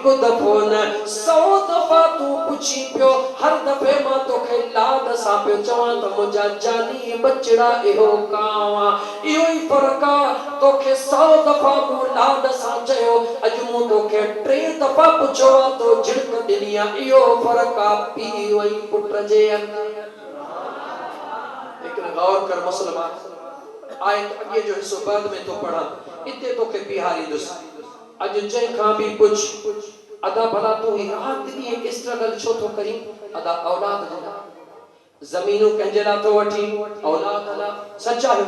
को दफ़ो न 100 दफ़ा तू पुछी पियो हर दफ़े मां तोखे लाद सां पियो चवां त मुंहिंजा जानी बचड़ा इहो कांवा इहो ई फ़र्क़ु आहे तोखे 100 दफ़ा मूं लाद सां चयो अॼु मूं तोखे 3 दफ़ा पुछो आहे तो झिड़क ॾिनी आहे इहो फ़र्क़ु आहे पीउ ऐं पुट जे अंदरि लेकिन गौर कर मुसलमान आयत अॻे जो हिस्सो बाद में तो पढ़ा इते तोखे बिहारींदुसि अॼु जंहिंखां बि पुछ अदा भला तू ही रात ॾींहुं स्ट्रगल छो थो करी अदा औलाद जे लाइ ज़मीनूं कंहिंजे लाइ थो वठी औलाद लाइ सच आहे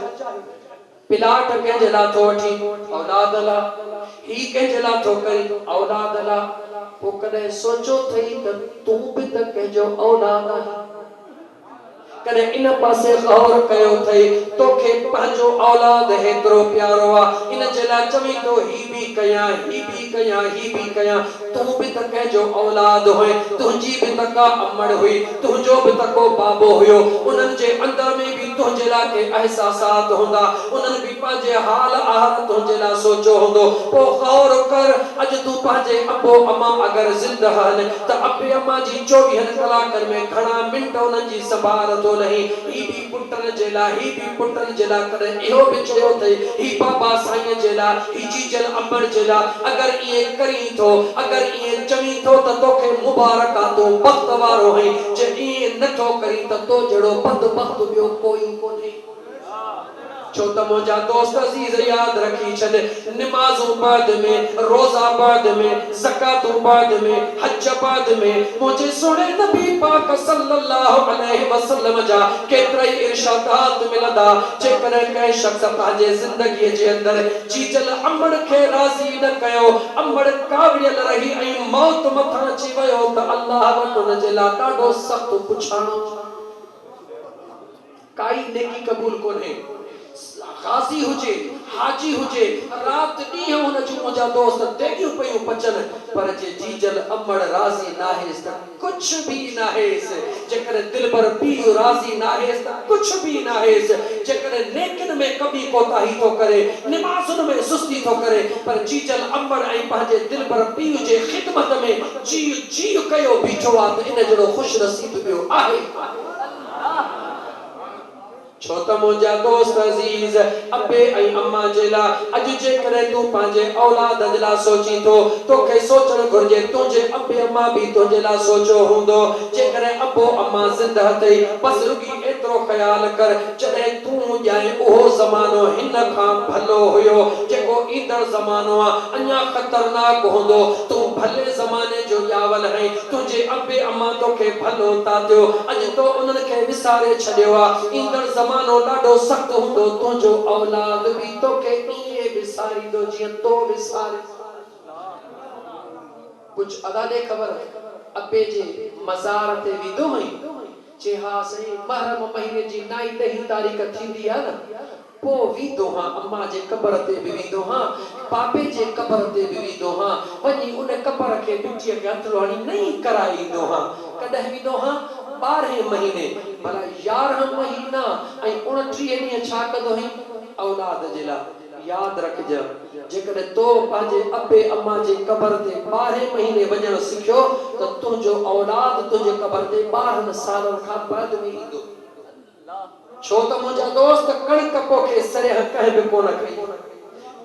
प्लाट कंहिंजे लाइ थो वठी औलाद लाइ ही कंहिंजे लाइ थो करी औलाद लाइ पोइ कॾहिं सोचो अथई त तूं बि त कंहिंजो औलाद आहीं कने इन पासे गौर कयो थई तोखे पंहिंजो औलाद हेतिरो प्यारो आ इन जे लाइ चवी तो ही भी कया तू भी त कंहिंजो औलाद हुए तुंहिंजी भी त का अमड़ हुई तुंहिंजो भी त को बाबो हुयो उन्हनि जे अंदर में भी तुंहिंजे लाइ के एहसासात हूंदा उन्हनि भी पंहिंजे हाल आहार तुंहिंजे लाइ सोचो हूंदो पोइ गौर कर अॼु तूं पंहिंजे अबो अमा अगरि ज़िंदा आहिनि त अबे अमा जी 24 कलाकनि में घणा मिंट उन्हनि जी संभाल थो लही ही भी पुटनि जे लाइ कॾहिं इहो भी चयो अथई ही बाबा साईं जे लाइ ही जीजल अमर जे लाइ अगरि इएं करी थो अगरि इएं चवी थो त तोखे मुबारक आहे तूं बख़्त वारो आहीं जे इएं नथो करी त तो जहिड़ो बदबख़्त ॿियो कोई कोन्हे छो त मुंहिंजा दोस्त अज़ीज़ याद रखी छॾ नमाज़ूं बाद में रोज़ा बाद में ज़कातूं बाद में हज बाद में मुंहिंजे सोणे नबी पाक सल्लल्लाहु अलैहि वसल्लम जा केतिरा ई इरशादात मिलंदा जेकॾहिं कंहिं शख़्स पंहिंजे ज़िंदगीअ जे अंदरि जीजल अमड़ खे राज़ी न कयो अमड़ कावियल रही ऐं मौत मथां अची वियो त अल्लाह वटि उन जे लाइ ॾाढो सख़्तु पुछाणो काई नेकी क़बूल कोन्हे गाज़ी हुजे हाजी हुजे रात ॾींहुं हुन जूं मुंहिंजा दोस्त डेगियूं पयूं पचनि पर जे जीजल अमड़ राज़ी नाहेसि त कुझु बि नाहेसि जेकॾहिं दिलबर पीउ राज़ी नाहेसि त कुझु बि नाहेसि जेकॾहिं नेकिन में कमी कोताही थो करे निमाज़ुनि में सुस्ती थो करे पर जीजल अमड़ ऐं पंहिंजे दिलबर पीउ जे ख़िदमत में जीउ कयो बीठो आहे त इन जहिड़ो ख़ुशि नसीब ॿियो आहे छो त मुंहिंजा दोस्त अज़ीज़ अबे ऐं अम्मा जे लाइ अॼु जेकॾहिं तूं पंहिंजे औलाद जे लाइ सोची थो तोखे सोचणु घुरिजे तुंहिंजे अबे अम्मा बि तुंहिंजे लाइ सोचियो हूंदो जेकॾहिं अबो अम्मा ज़िंदा अथई बसि रुॻी एतिरो ख़्यालु कर जॾहिं तूं ॼाए उहो ज़मानो हिन खां भलो हुयो जेको ईंदड़ ज़मानो आहे अञा ख़तरनाक हूंदो तूं भले ज़माने जो ॼावल आहीं तुंहिंजे अबे अम्मा तोखे भलो था ॾियो अॼु तो उन्हनि खे विसारे छॾियो आहे ईंदड़ ज़मानो ॾाढो सख़्तु हूंदो तुंहिंजो औलाद बि तोखे ईअं विसारींदो जीअं तो विसारे कुझु अदा ॾे ख़बर अबे जे मज़ार ते वेंदो हुई चे हा साईं मुहर्रम महीने जी 9-10 तारीख़ थींदी आहे न पोइ वेंदो हा अम्मा जे क़बर ते बि वेंदो हा पापे जे क़बर ते बि वेंदो हा वञी उन क़बर खे मिटीअ खे हथ हणी नई कराईंदो हा कॾहिं वेंदो हा 12 महीने भला 11 महीना ऐं 29 ॾींहं छा कंदो हुई औलाद जे लाइ याद रखिजे जेकॾहिं तो पंहिंजे अबे अम्मा जे क़बर ते 12 महीने वञणु सिखियो त तुंहिंजो औलाद तुंहिंजे क़बर ते 12 सालनि खां बाद में ईंदो छो त मुंहिंजा दोस्त कणिक पोखे सरिह कंहिं बि कोन खई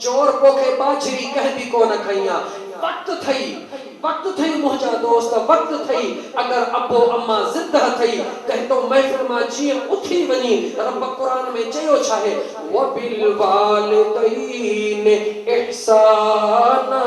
चोर पोखे बाछड़ी कंहिं बि कोन खई आहे वक्त थई मुंहिंजा दोस्त वक्त थई अगर अबो अम्मा ज़िंदा थई त तो महफ़िल मां जीअं उथी वञी रब क़ुरान में चयो छा आहे वबिल वालिदैन इहसाना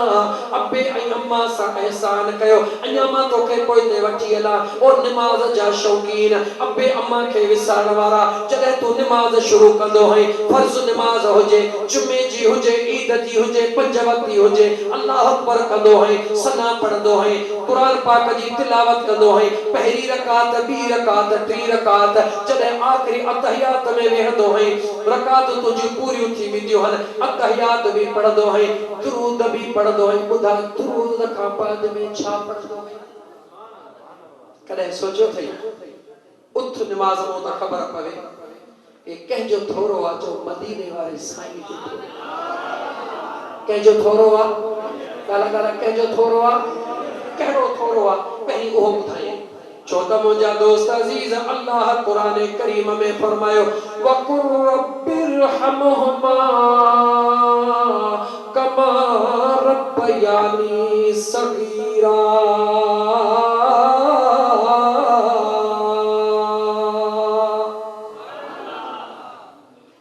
अबे ऐं अम्मा सां एहसान कयो अञा मां तोखे पोइ ते वठी हला और निमाज़ जा शौक़ीन अबे अम्मा खे विसारण वारा जॾहिं तूं निमाज़ शुरू कंदो है फर्ज़ निमाज़ हुजे जुमे जी हुजे ईद जी हुजे 5 वक्ती हुजे अल्लाह अकबर कंदो है सना पढ़ंदो है कुरान पाक जी तिलावत कंदो है पहली रकात बी रकात टी रकात जॾहिं आखिरी अतहियात में वेहंदो है रकात तुझी पूरी थी वेंदियूं हन अतहियात भी पढ़ंदो है दुरूद भी पढ़ंदो है ॿुधा दुरूद खां बाद में छा पढ़ंदो है कॾहिं सोचियो अथई उथ निमाज़ में त ख़बर पवे कि कंहिंजो थोरो आहे जो मदीने वारे साईं जो कंहिंजो थोरो आहे गाला कंहिंजो थोरो आहे कहिड़ो थोरो आहे पहिरीं उहो ॿुधाई छो त मुंहिंजा दोस्त अज़ीज़ अल्लाह क़ुरान करीम में फरमायो वक़ुल रब्बिरहमहुमा कमा रब्बयानी सगीरा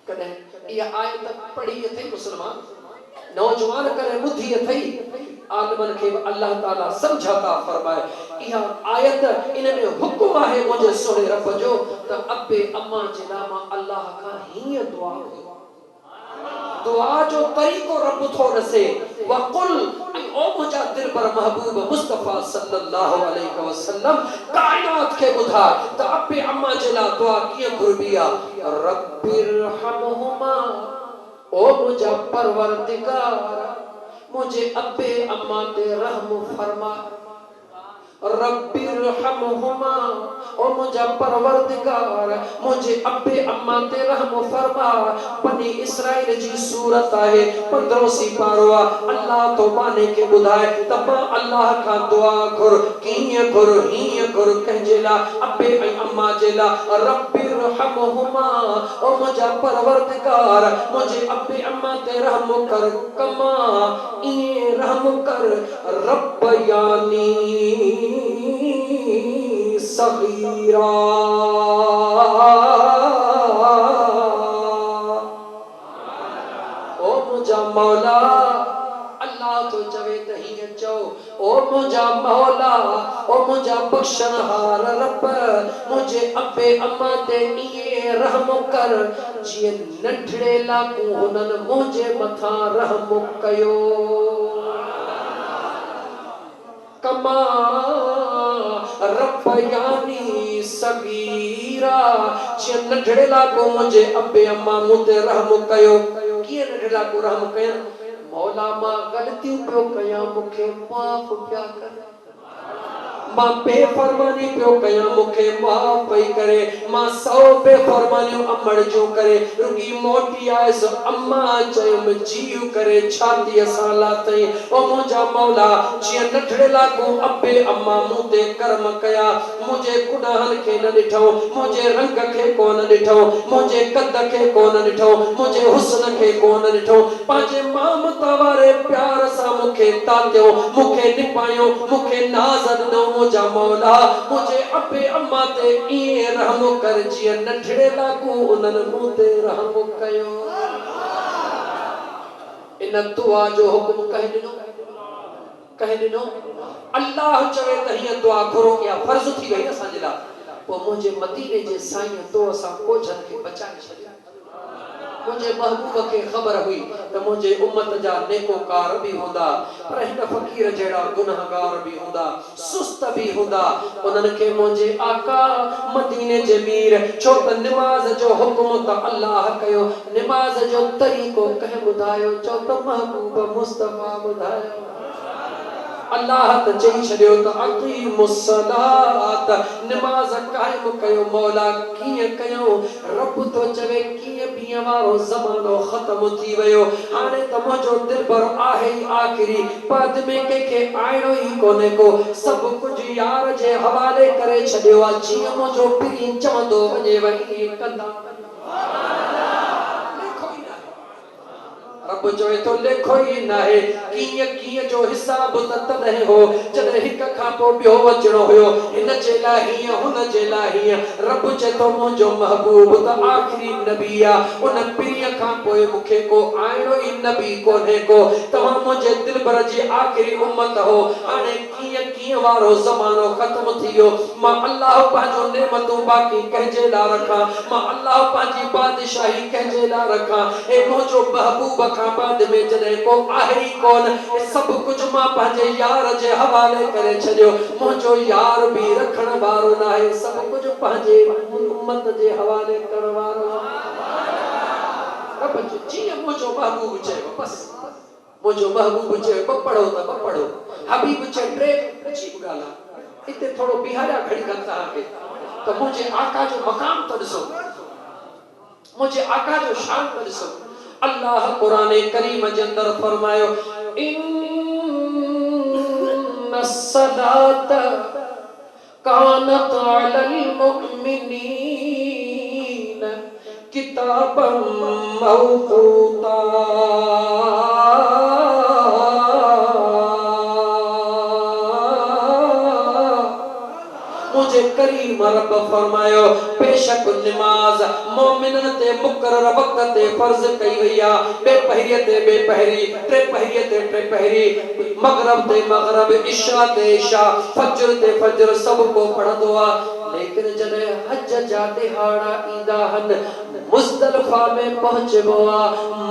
कॾहिं इहा आयत पढ़ी अथई मुस्लमान नौजवान करे ॿुधी अथई आलमन खे अल्लाह ताला समझाता फरमाए इहा आयत इन में हुक्म आहे मुझे सोने रब जो त अब्बे अम्मा जे नाम अल्लाह का हीअ दुआ दुआ जो तरीक़ो रब थो रसे वक़ुल ओ मुंहिंजा दिल पर महबूब मुस्तफ़ा सल्लल्लाहु अलैहि वसल्लम कायनात खे ॿुधा त अब्बे अम्मा जे लाइ दुआ कीअं घुरबी आहे रब्बिरहमहुमा ओ मुझा परवरदिगार मुझे अब्बे अम्मा ते रहम फरमा रब्बिरहमहुमा ओ मुझा परवरदिगार मुझे अब्बे अम्मा ते रहम फरमा बनी इस्राइल जी सूरत आहे 15 सी पारो अल्लाह तो माने के बुधाए तब अल्लाह का दुआ घुर कीअं घुर हीअं घुर कंहिंजे लाइ अब्बे ऐं अम्मा जे लाइ रब्बिरहमहुमा ओ मुझा परवरदिगार मुझे अब्बे अम्मा ते रहम कर कमा इए रहम कर रब्बयानी सगीरा ओ मुझा मौला अल्लाह तो चवे त हीअं चओ ओ मुझा मौला ओ मुझा बख्शनहार रब मुझे अब्बे अम्मा ते इए रहम कर जीअं नंढड़े लाकू हुननि मुंहिंजे मथां रहम कयो कमा रब्बयानी सगीरा जीअं नंढड़े लाकू मुंहिंजे अब्बे अम्मा मूं ते रहम कयो कीअं नंढड़े लाकू रहम कयनि मौला मां ग़लतियूं पियो कयां मूंखे माफ़ पिया कर मां बेफरमानी पियो कयां मूंखे माफ़ पई करे मां 100 बेफरमानियूं अमड़ जो करे रुकी मोटी आयसि अम्मा चयुमि जीव करे छातीअ सां लाथई ओ मुंहिंजा मौला जीअं नंढड़े लाकू अब्बे अम्मा मूं ते कर्म कया मुंहिंजे गुनाहनि खे न ॾिठो मुंहिंजे रंग खे कोन ॾिठो मुंहिंजे कद खे कोन ॾिठो मुंहिंजे हुस्न खे कोन ॾिठो पंहिंजे ममता वारे प्यार सां मूंखे तातियो मूंखे निपायो मूंखे नाज़ ॾिनो मुझा मौला मुझे अब्बे अम्मा ते इए रहम कर जीअं नंढड़े लाकू उन्हनि मूं ते रहम कयो इन दुआ जो हुक्म कंहिं ॾिनो अल्लाह चवे त हीअ दुआ घुरो या फर्ज़ थी वई असांजे लाइ पोइ मुंहिंजे मदीने जे साईं तो असां कोझनि खे बचाए छॾिया मुझे महबूब के खबर हुई त मुझे उम्मत जा नेकोकार भी हुंदा पर हिन फकीर जड़ा गुनाहगार भी हुंदा सुस्त भी हुंदा उन्हनि के मुझे आका मदीने जे मीर छो त नमाज जो हुक्म त अल्लाह कयो नमाज जो तरीक़ो कह बुधायो चो त महबूब मुस्तफा बुधायो अल्लाह त चई छडियो त अकीमुस सलात नमाज कायम कयो मौला कीअं कयो रब तो चवे कीअं बीह वारो ज़मानो ख़त्म थी वियो हाणे त मुंहिंजो दिल भर आहे ई आख़िरी बाद में कंहिंखे आइणो ई कोन्हे को सभु कुझु यार जे हवाले करे छॾियो आहे जीअं मुंहिंजो पीउ चवंदो वञे वही कंदा रब चवे तो लेखो ही नाहे कीअं जो हिसाब त तॾहिं हो जॾहिं हिक खां पोइ ॿियो अचणो हुयो हिन जे लाइ हीअं हुन जे लाइ हीअं रब चए थो मुंहिंजो महबूब त आख़िरी नबी आहे उन पीढ़ीअ खां पोइ मूंखे को आइणो ई नबी कोन्हे को तव्हां मुंहिंजे दिलबर जी आख़िरी उम्मत हो हाणे कीअं वारो ज़मानो ख़त्म थी वियो मां अल्लाह पंहिंजो नेमतूं बाक़ी कंहिंजे लाइ रखां मां अल्लाह पंहिंजी बादशाही कंहिंजे लाइ रखां ऐं मुंहिंजो महबूब खां बाद में जॾहिं को आहे ई कोन सभु कुझु मां पंहिंजे यार जे हवाले करे छॾियो मुंहिंजो यार बि रखण वारो न आहे सभु कुझु पंहिंजे उम्मत जे हवाले करण वारो रब जीअं मुंहिंजो महबूब चयो बसि मुंहिंजो महबूब चयो पढ़ो त पढ़ो हबीब चयो टे अजीब ॻाल्हि आहे हिते थोरो बिहारिया घड़ी खनि तव्हांखे त मुंहिंजे आका जो मक़ाम त ॾिसो मुझे आका जो शान पर ॾिसो अल्लाह कुरान करीम जे अंदर फरमायो इन्ना सलात कानत अलल मुमिनीन किताबम मौकूता। मुझे करीम रब फरमायो बेशक नमाज मोमिनन ते मुकर्रर वक्त ते फर्ज कई वैया बेपहरी ते बेपहरी त्रे पहरी ते त्रे पहरी मगरब ते मगरब इशा ते इशा फजर ते फजर सब को पढ़दो आ। लेकिन जने हज जाते हाड़ा ईदा हन मुज़दलिफा में पहुंचबो आ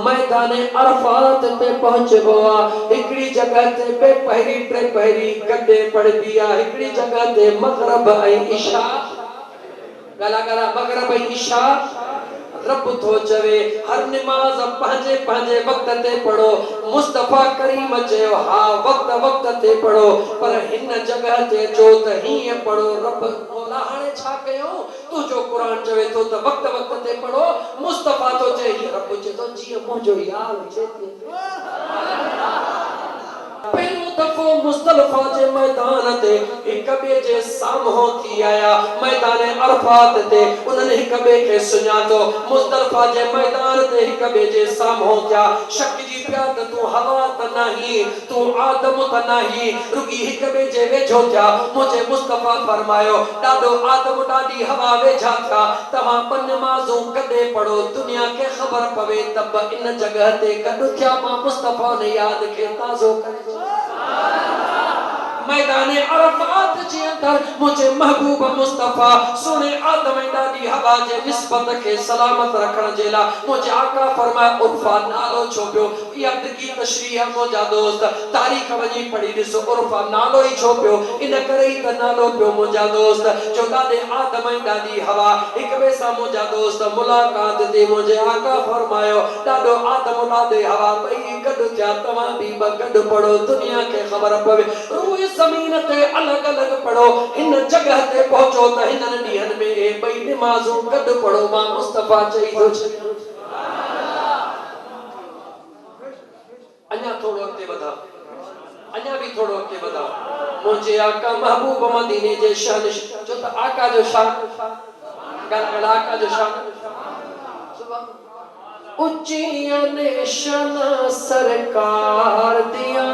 मैदान अरफात पे पहुंचबो आ हिकड़ी जगह ते बेपहरी त्रे पहरी गड्डे पड़ दिया हिकड़ी जगह ते मगरब इशा गला गला मगरब इशा रब थो चवे हर नमाज पंहिंजे पंहिंजे वक्त ते पढ़ो। मुस्तफा करीम चयो हा वक्त वक्त ते पढ़ो पर हिन जगह ते जो त हीअं पढ़ो। रब मौला हाणे छा कयो तू जो कुरान चवे तो त वक्त वक्त ते पढ़ो मुस्तफा तो चए रब चए तो जीअं मुंहिंजो यार चए पहलो दफो मुज़दलिफा जे मैदान ते हिक ॿिए जे साम्हूं थी आया मैदान अरफात ते उन्हनि हिक ॿिए खे सुञातो मुज़दलिफा जे मैदान ते हिक ॿिए जे साम्हूं थिया शक जी पिया त तूं हवा त नाही तूं आदम त नाही रुगी हिक ॿिए जे वेझो थिया। मुझे मुस्तफा फरमायो ॾाढो आदम ॾाढी हवा वेझा थिया तव्हां ॿ नमाज़ूं कॾहिं पढ़ो दुनिया खे ख़बर पवे त इन जगह ते गॾु थिया मां मुस्तफा ने याद खे ताज़ो करे मैदान अरफात जे अंदर मुझे महबूब मुस्तफा सुने आदम ॾाढी हवा जे निस्बत खे सलामत रखण जे लाइ मुझे आका फरमाया उर्फा नालो छो पियो इहा दिगी तशरीह मुंहिंजा दोस्त तारीख़ वञी पढ़ी ॾिसो उर्फा नालो ई छो पियो इन करे ई त नालो पियो मुंहिंजा दोस्त जो ॾाढे आदम ॾाढी हवा हिक ॿिए सां मुंहिंजा दोस्त मुलाक़ात ते मुझे आका फरमायो ॾाढो आदम ॾाढे हवा ॿई गॾु थिया तव्हां बि गॾु पढ़ो दुनिया खे ख़बर पवे रूह ज़मीन ते अलग अलग पढ़ो इन जगह ते पहुचो त हिननि ॾींहनि में ॿई नमाज़ूं गॾु पढ़ो मां मुस्तफा चई थो छॾियो। अञा थोड़ो अॻिते वधा अञा भी थोड़ो अॻिते वधा मुझे आका महबूब मदीने जे शान जो त आका जो शान गल आका जो शान उच्चियां ने शान सरकार दिया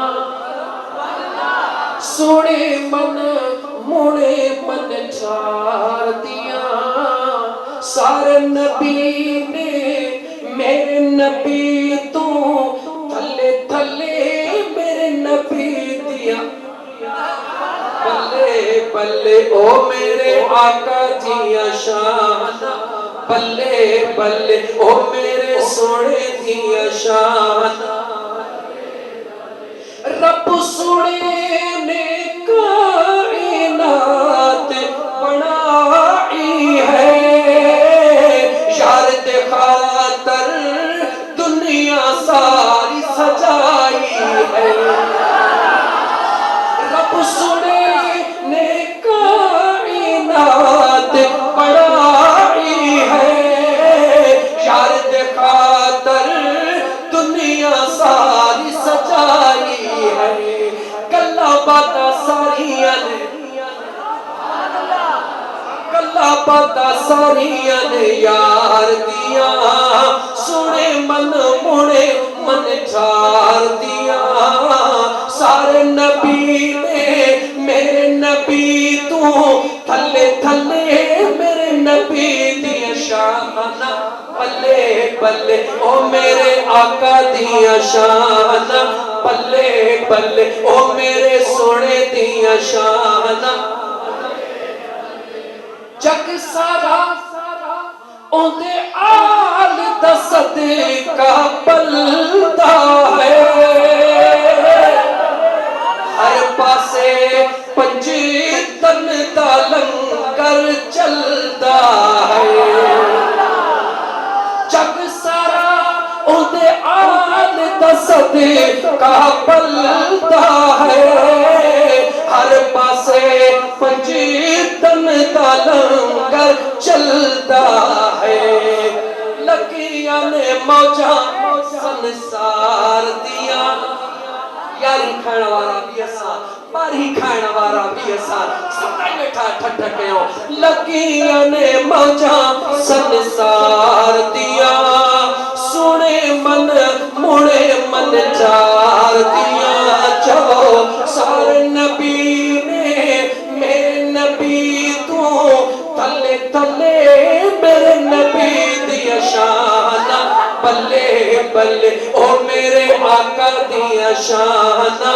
सोने मन मुड़े मन ठार दिया सारे नबी ने मेरे नबी तू थले थले मेरे नबी दिया बल्ले बल्ले ओ मेरे आका दिया शान बल्ले बल्ले ओ मेरे सोने दिया शान रब सोने ने कायनात बनाई है यार दे खातर दुनिया सारी सजाई है रब सोने ने कायनात बनाई है यार दे खातर दुनिया सारी सजाई है गल्ला बाता सारियां ने गल्ला बाता सारियां ने यार दिया सुने मन मुड़े मन ठार दिया सारे नबी ने मेरे नबी तू थले थले मेरे नबी दिया शान बल्ले बल्ले ओ मेरे आका दिया शान बल्ले बल्ले ओ मेरे सोने दिया शान जग सारा ओंदे आल दा सदका बलदा है हर पासे पंजे तन दा लंगर चलदा है जग सारा ओंदे आल दा सदका बलदा है हर पासे पंजे तन दा लंगर चलदा है लगियां ने मौजा संसार दिया यारी खाइण वारा भी असां, बारी खाइण वारा भी असां, सदा वेठा ठठ कयो लगियां ने मौजा संसार दिया, सुने मन मुड़े मन चार दिया, चो सारे नबी ने मेरे नबी तू थले थले मेरे नबी दिया शाना, बल्ले बल्ले ओ मेरे आका दिया शाना,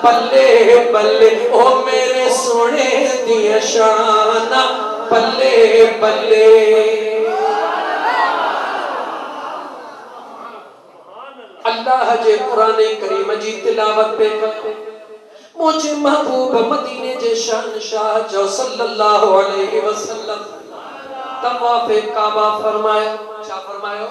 बल्ले बल्ले ओ मेरे सोने दिया शाना, बल्ले बल्ले। अल्लाह जे कुरान करीम जी तिलावत पे करते मुझे महबूब मदीने जे शहंशाह जो सल्लल्लाहु अलैहि वसल्लम तवाफ़े काबा फरमायो, क्या फरमायो?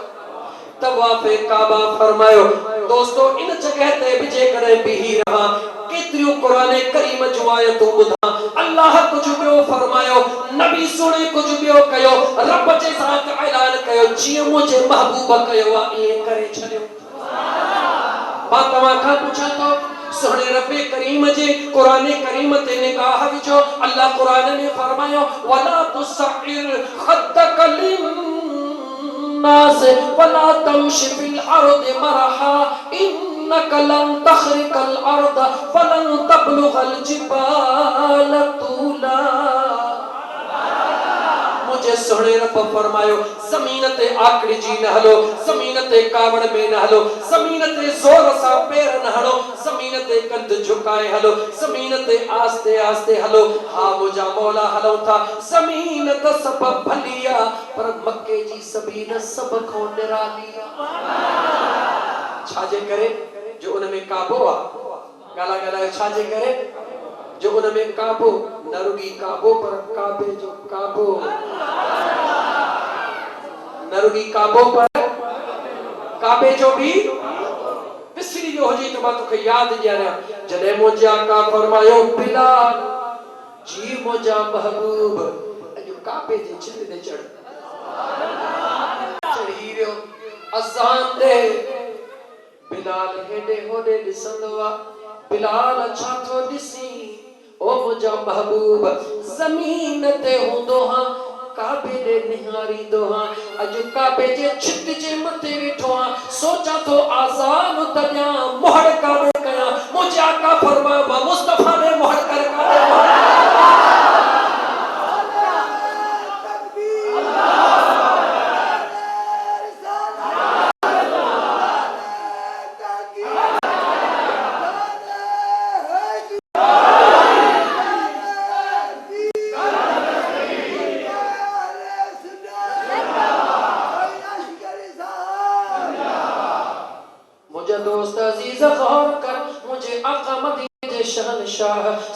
तवाफ़े काबा फरमायो। दोस्तों इन जगह ते भी जे करे बिही रहा केतिरियों कुरान करीम जो आयतूं ॿुधा, अल्लाह कुछ बियो फरमायो, नबी सुणे कुछ बियो कयो, रब जे ज़ात ऐलान कयो, जीअं मुझे महबूब कयो आ ईअं करे छॾियो। मां तव्हां खां पुछां थो सोने रब्बे करीम जे कुरान करीम ते निगाह विझो, अल्लाह कुरान में फरमायो वला तुसइर खद्दक लिन्नास वला तमशी फिल अर्द मरहा इन्नक लन तखरिकल अर्द फलन तबलुगल जिबाल तूला। मुझे सोने रब फरमायो जमीन ते आकड़ी जी न हलो, जमीन ते कावड़ में न हलो, जमीन ते जोर सा पैर न हलो, जमीन ते कंध झुकाए हलो, जमीन ते आस्ते आस्ते हलो। हाँ मुझा मौला हलो था, जमीन तो सब भलिया पर मक्के जी जमीन सब को निरालिया। छाजे करे जो उनमें काबो आ, गाला गाला छाजे करे जो उनमें काबो, नरुगी काबो पर काबे जो काबो, नरुगी काबो पर काबे जो भी विसरी जो हो जी तो बात को याद ॾियारियां जॾहिं मुंहिंजा आका फरमायो बिलाल जी मुंहिंजा महबूब अॼु काबे जे छित ते चढ़ी वियो अज़ान दे। बिलाल हेॾे होॾे ॾिसंदो आहे, बिलाल छा थो ॾिसी ओ मुझा महबूब जमीन ते हूंदो हां, काबे दे निहारींदो हां, अॼु काबे जे छित जे मथे वेठो हां, सोचा थो आज़ान त ॾियां मोहर काबे कयां, मुंहिंजा आका फरमायो मां मुस्तफा ने मोहर कर काबे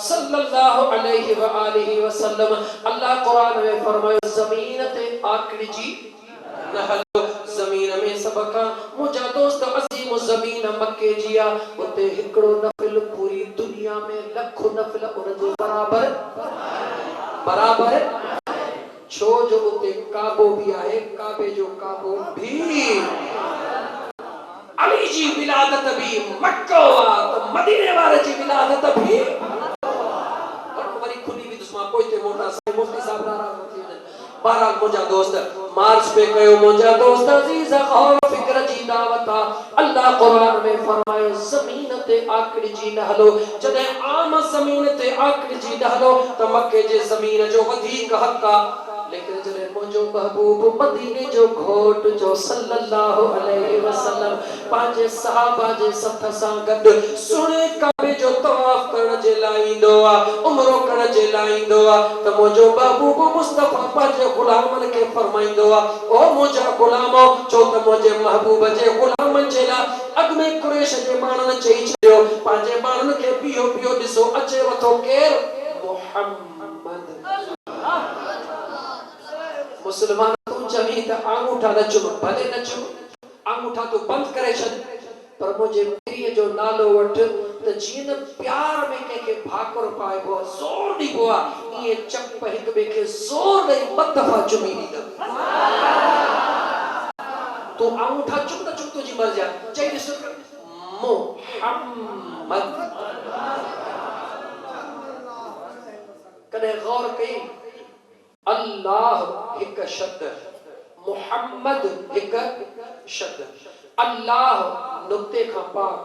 सल्लल्लाहु अलैहि व आलिहि वसल्लम अल्लाह कुरान में फरमायो जमीन ते आकड़ी जी न हलो, जमीन में सबका मुझा दोस्त अजीम जमीन मक्के जिया उते हिकड़ो नफिल पूरी दुनिया में लखो नफिल उन जो बराबर बराबर छो जो उते काबो भी आहे, काबे जो काबो भी अली जी विलादत भी मक्को वा तो मदीने वाले जी विलादत भी कोई मोटा से मुफ्ती साहब नाराज होती है। बहरहाल मुझा दोस्त मार्च पे कयो मुझा दोस्त अजीज और फिक्र जी दावत अल्लाह कुरान में फरमायो जमीन ते आकड़ी जी न हलो, जदे आम जमीन ते आकड़ी जी न हलो तो मक्के जे जमीन जो वधीक हक आ, लेकिन जदे मुझो महबूब मदीने जो घोट जो सल्लल्लाहु अलैहि वसल्लम पांचे सहाबा जे सथ सां गड सुने काबे जो तवाफ करण जे लाइ ईंदो आ, उमरो करण जे लाइ ईंदो आ त मुझो महबूब मुस्तफा पांचे गुलामन के फरमाइंदो आ ओ मुझा गुलामो छो त मुझे महबूब जे गुलामन जे लाइ अग में कुरैश जे मानन चई छडियो पांचे मानन के पियो पियो दिसो अचे वथो केर मोहम्मद मुसलमान तू चवी त अंगूठा न चुम भले न चुम अंगूठा तो बंद करे छॾ पर मुझे पीर जो नालो वठ त जीन प्यार में के भाकुर पाइबो जोर ॾिबो आ ये चप हिक बे के जोर ॾेई मदफा चुमी ॾींदा तो अंगूठा चुम त चुम तुझी मर्जी चई ॾिस मुहम्मद। कदे गौर कई, अल्लाह हिक शब्द, मुहम्मद हिक शब्द। अल्लाह नुक्ते खां पाक,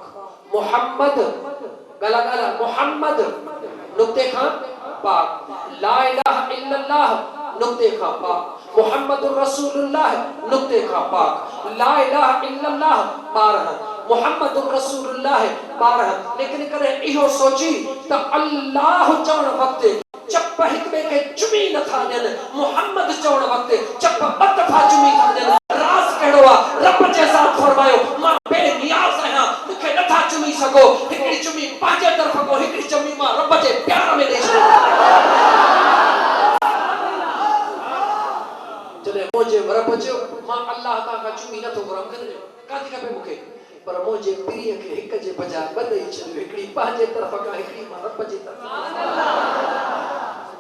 मुहम्मद गला गला मुहम्मद नुक्ते खां पाक, ला इलाहा इल्लल्लाह नुक्ते खां पाक, मुहम्मदुर रसूलुल्लाह नुक्ते खां पाक, ला इलाहा इल्लल्लाह 12, मुहम्मदुर रसूलुल्लाह 12। लेकिन करे इहो सोची त अल्लाह चवण वक्त चप हिक बे के चुमी न था देन, मुहम्मद चवण वक्त चप ॿ दफ़ा चुमी था देन। राज कहिड़ो आहे? रब जे साथ फरमायो मां बेनियाज़ आहियां, मूंखे नथा चुमी सघो। हिकिड़ी चुमी पंहिंजे तरफ़ को, हिकिड़ी चुमी मां रब जे प्यार में ॾेई छॾी। जॾहिं मुंहिंजे रब चयो मां अल्लाह तां खां चुमी नथो घुरां, काथी खपे मूंखे, पर मुंहिंजे प्रिय खे हिक जे बजाय ॿ ॾेई छॾियो, हिकिड़ी पंहिंजे तरफ़ खां, हिकिड़ी मां रब जे तरफ़।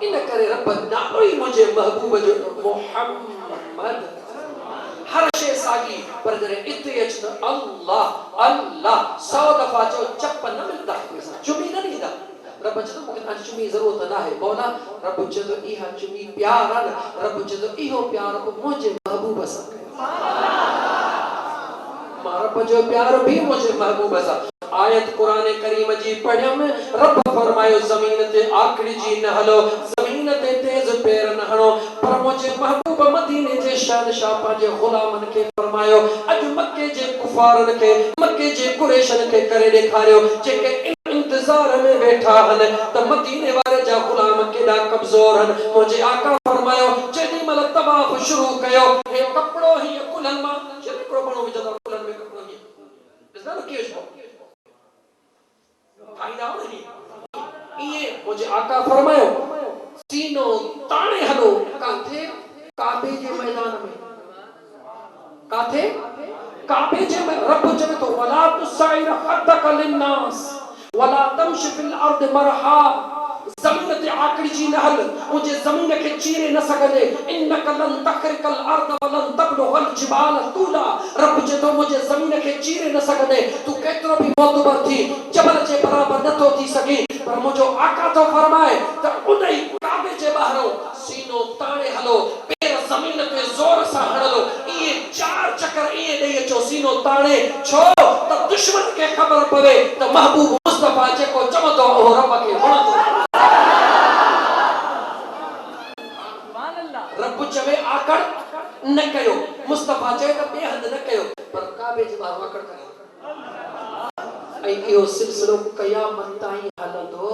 इन करे रब नालो ही मुझे महबूब जो मोहम्मद। हर शे सागी, पर जरे इते अच त अल्लाह अल्लाह 100 दफा जो चप न मिलता, चुमी न ॾींदा। रब चयो मूंखे तव्हांजी चुमी ज़रूरत न आहे मौला। रब चयो तो इहा चुमी प्यार आहे न। रब चयो तो इहो प्यार मुंहिंजे महबूब सां कयो। मां रब जो प्यार भी मुझे महबूब सां। आयत कुरान करीम जी पढ़ियम, रब फरमायो ज़मीन ते आकड़ी जी न हलो, ज़मीन ते तेज पैर न हणो, पर मुझे महबूब मदीने जे शहंशाह पंहिंजे गुलामन के फरमायो अज मक्के जे कुफारन के, मक्के जे कुरैशन के करे ॾेखारियो जेके इंतजार में वेठा हन त मदीने वाले जा गुलाम केॾा कमज़ोर हन। मुझे आका फरमायो जेॾी महिल तवाफ शुरू कयो, हे कपड़ो ही कुल्हनि मां हिकिड़ो बणो विझंदा, कुल्हनि में कपड़ो ही ॾिसंदा न कीअं मुझे आका फरमायो सीनो ताणे हलो, काथे? काबे जे मैदान में। काथे? काबे जे में। रब चवे तो वला तुसाइर हदक लिन्नास वला तमश फिल अर्द मरहा। ज़मीन ते आकड़ी जी न हल, मुझे ज़मीन के चीरे न सघंदे। इन्नक लन तखरिकल अर्द वलन तबलुगल जिबाल तूला। रब चवे तो मुझे ज़मीन के चीरे न सघंदे, तू केतिरो भी मोतबर थी जबल जे बराबर नथो थी सघी, पर मुझो आका तो फरमाए त उनई काबे जे ॿाहिरों सीनो ताणे हलो, पैर ज़मीन ते ज़ोर सां हणलो, इहे 4 चक्कर इहे ॾेई अचो सीनो ताणे। छो त दुश्मन खे ख़बर पवे त महबूब मुस्तफा जेको चवंदो उहो रब खे वणंदो। रब चवे आकड़ न कयो, मुस्तफा चवे त ॿिए हंधि न कयो, पर काबे जे ॿाहिरों आकड़ कयो। ऐं इहो सिलसिलो क़यामत ताईं हलंदो।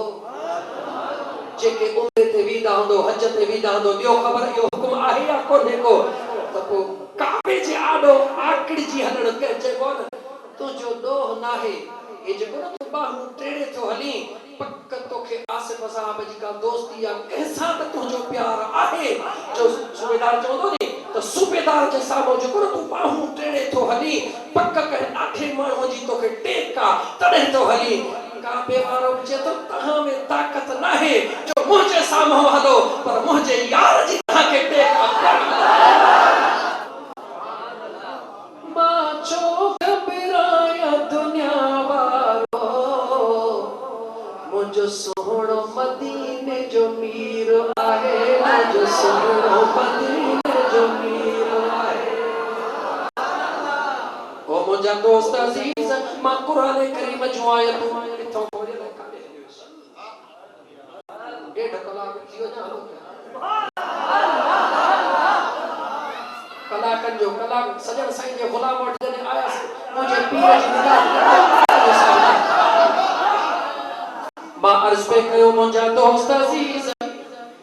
जेके उम्रे ते वींदा हूंदो, हज ते वींदा हूंदो, ॿियो ख़बर इहो हुकुम आहे या कोन्हे को, त पोइ काबे जे आॾो आकड़ी जी हलण के चइबो न तुंहिंजो ॾोह नाहे। हे जेको न तूं ॿाहूं टेड़े थो हली, पक तोखे आसिफ साहब जी का दोस्ती या कंहिंसां त तुंहिंजो प्यार आहे। जो सूबेदार चवंदो नी त सूबेदार जे साम्हूं जेको न तूं ॿाहूं टेड़े थो हली, पक कंहिं ॾाढे माण्हूअ जी तोखे टेक आहे तॾहिं थो हली। काबे वारो चए थो तव्हां में ताक़त नाहे जो मुंहिंजे साम्हूं हलो, पर मुंहिंजे यार जी तव्हांखे टेक आहे। मां छो घबराया दुनिया वारो, मुंहिंजो सोहणो मदीने जो मीर आहे, मुंहिंजो सोहणो मदीने जो मीर आहे। ओ मुंहिंजा दोस्त अज़ीज़, मां क़ुरान करीम जूं आयतूं किथों खोले काॾे हलियोसि। 1.5 कलाक थी वञा हलो कलाकनि जो कलाक सजण साईं जे गुलाम वटि जॾहिं आयासीं, मुंहिंजे पीर जी निगाह मां अर्ज़ पे कयो मुंहिंजा दोस्त अज़ीज़,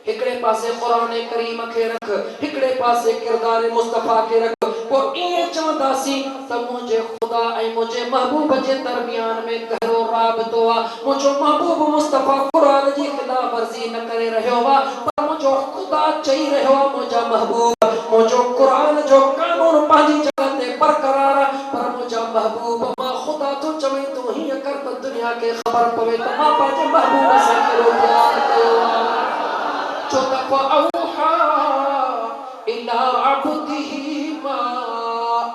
हिकिड़े पासे क़ुरान करीम खे रख, हिकिड़े पासे किरदार मुस्तफा खे रख। पोइ ईअं चवंदासीं त मुंहिंजे ख़ुदा ऐं मुंहिंजे महबूब जे दरमियान में गहरो राबितो आहे। मुंहिंजो महबूब मुस्तफा क़ुरान जी ख़िलाफ़ वर्ज़ी न करे रहियो आहे, पर मुंहिंजो ख़ुदा चई रहियो आहे मुंहिंजा महबूब मुंहिंजो क़ुरान जो कानून पंहिंजी जॻह ते बरक़रार आहे, पर मुंहिंजा महबूब मां ख़ुदा तो चवे तूं हीअं कर त दुनिया खे ख़बर पवे त मां पंहिंजे महबूब सां कहिड़ो प्यार कयो आहे। छो त फ़अौहा इला अब्दिही मा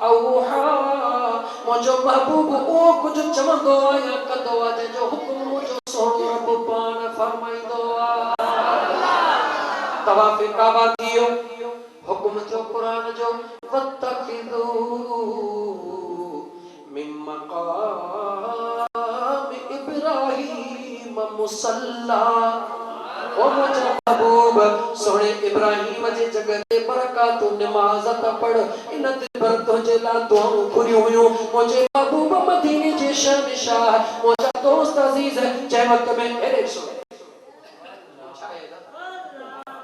औहा, मुंहिंजो महबूब ओ कुछ चवंदो या कंदो आहे जो हुकुम मुझो सोहणो रब पाण फरमाईंदो तवाफ़ काबा थियो हुकुम थियो कुरान जो वत्तखिदू मिन मक़ाम इब्राहीम मुसल्ला ओ मुझे महबूब सोने इब्राहिम जे जगह ते बरकात नमाज त पढ़ इन दिन भर तुझे ला दुआऊं खुरियूं हुयूं मुझे महबूब मदीने जे शहंशाह मुझा दोस्त अजीज जै वक्त में एरे सो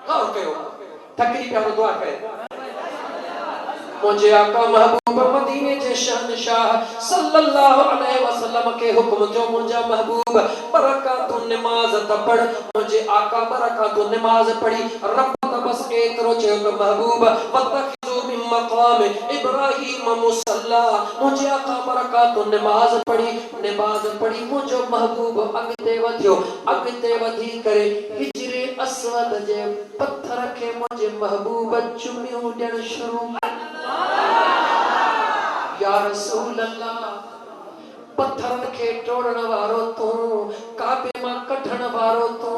गौर कयो तकरीब और दुआ करे मुझे आका महबूब मदीने जे शहंशाह सल्लल्लाहु अलैहि वसल्लम के हुक्म जो मुझे महबूब बरकातु नमाज त पढ़ मुझे आका बरकातु नमाज पढ़ी रब बस एतरो चयो त महबूब वतखिजु मिन मक़ाम इब्राहीम मुसल्ला मुझे आका बरकातु नमाज पढ़ी मुझो महबूब अगते वधी करे हिजरे अस्वद जे पत्थर के मुझे महबूब चुमियो ॾियण शुरू या रसूल अल्लाह पत्थरन के तोड़न वारो तू काबे मां कढण वारो तू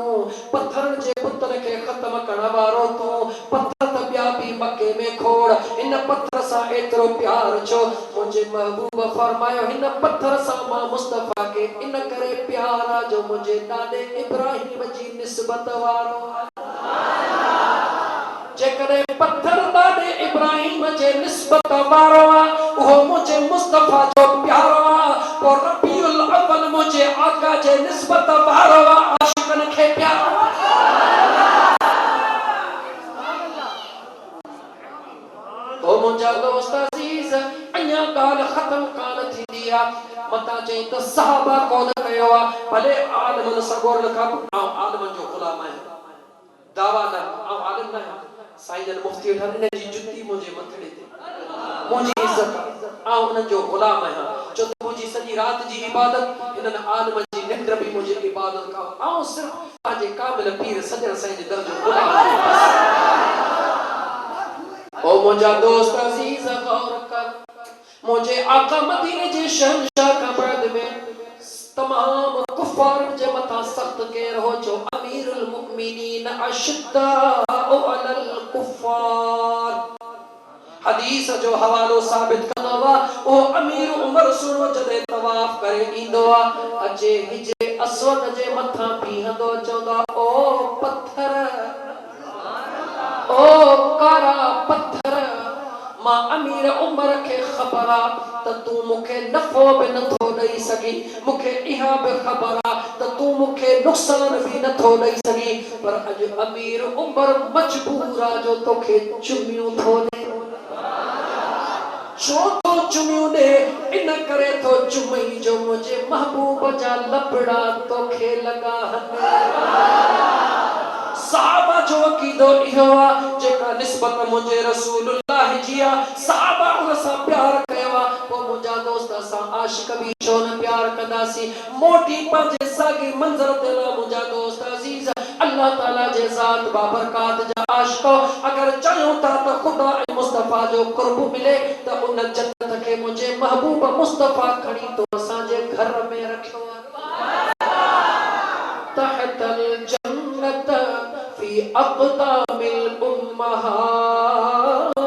पत्थरन जे पुत्र के खत्म करण वारो तू पत्थर त ॿिया बि मके में खोड़ इन पत्थर सां एतिरो प्यार छो मुंहिंजे महबूब फरमायो हिन पत्थर सां मां मुस्तफा के इन करे प्यारा जो मुंहिंजे ॾाॾे इब्राहिम जी निस्बत वारो जेकरे पत्थर ॾाॾे इब्राहिम जे निस्बत वारो वो मुझे मुस्तफा जो प्यारो और रबीउल अव्वल मुझे आका जे निस्बत वारो आशिकन के प्यारो ओ मुझा दोस्त अजीज अन्या गाल खत्म कान थी दिया मता चई तो सहाबा कोन कयो भले आलमन सगोर का आलमन जो गुलाम है दावा न आलम न साईं जन मुफ्ती ठन इन जी जुती मुझे मथड़े ते मुझी इज्जत आ उन जो गुलाम है जो मुझी सजी रात जी इबादत इनन आलम जी निंद्र भी मुझे इबादत का आ सिर्फ आजे कामिल पीर सजन साईं जे दर जो गुलाम ओ मुझा दोस्त अजीज गौर कर मुझे आका मदीने जे शहंशाह का बाद में तमाम कुफार जे मथा सख्त के रहो जो अमीरुल मुमिनीन अशद्दा अलल कुफार हदीस जो हवालो साबित कंदो ओ अमीर उमर सुनो जदे तवाफ करे इंदो अजे हिजरे अस्वद जे मथा बीहंदो चंदा ओ पत्थर ओ कारा पत्थर मां अमीर उमर के खबर त तू मुखे नफो भी नथो दई सगी मुखे इहा भी खबर त तू मुखे नुकसान भी नथो दई सगी पर अज अमीर उमर मजबूरा जो तोखे चुमियो थो दे छो तो चुमियो दे इन करे तो चुमई जो मुझे महबूब जा लबड़ा तोखे लगा साहबा जो अकीदो इहो जेका निस्बत मुझे रसूलुल्लाह जिया साहबा उन सा प्यार कयो वो मुझा दोस्त सा आशिक भी छो न प्यार कंदासी मोटी पंजे सागी मंजर ते मुझा दोस्त अजीज अल्लाह ताला जे जात बाबरकात जा आशिको अगर चाहूं ता तो खुदा ए मुस्तफा जो कुर्ब मिले तो उन जन्नत के मुझे महबूब मुस्तफा खड़ी तो असा जे घर में रखो तहतल जन्नत फी अक़दामिल उम्महात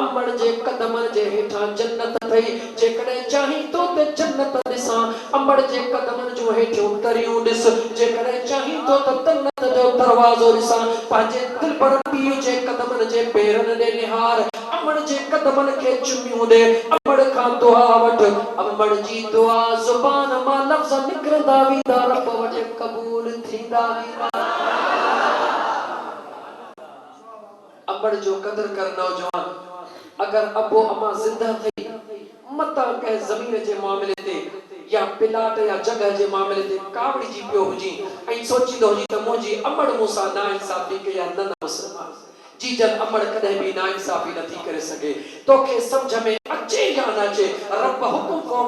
अमर जे कदमन जे हेठा जन्नत थई जेकरे चाही तो ते जन्नत दिसा अमर जे कदमन जो हेठो तरियो दिस जेकरे चाही तो त जन्नत जो दरवाजो दिसा पाजे दिल पर पीउ जे कदमन जे पेरन दे निहार अमर जे कदमन के चुमियो दे अमर का दुआ वठ अमर जी दुआ जुबान मा लफ्ज निकरदा वी दा रब वटे कबूल थींदा वी अमर जो कदर कर नौजवान अगर अबो अमा जिंदा थई मता के जमीन जे मामले ते या पिलाट या जगह जे मामले ते कावड़ी जी पियो हुजी ऐ सोची दो जी त मुजी अमर मूसा ना इंसाफी के या न मुसलमान जी जन अमर कदे भी ना इंसाफी नथी करे सके तो के समझ में अचे या ना अचे रब हुकुम को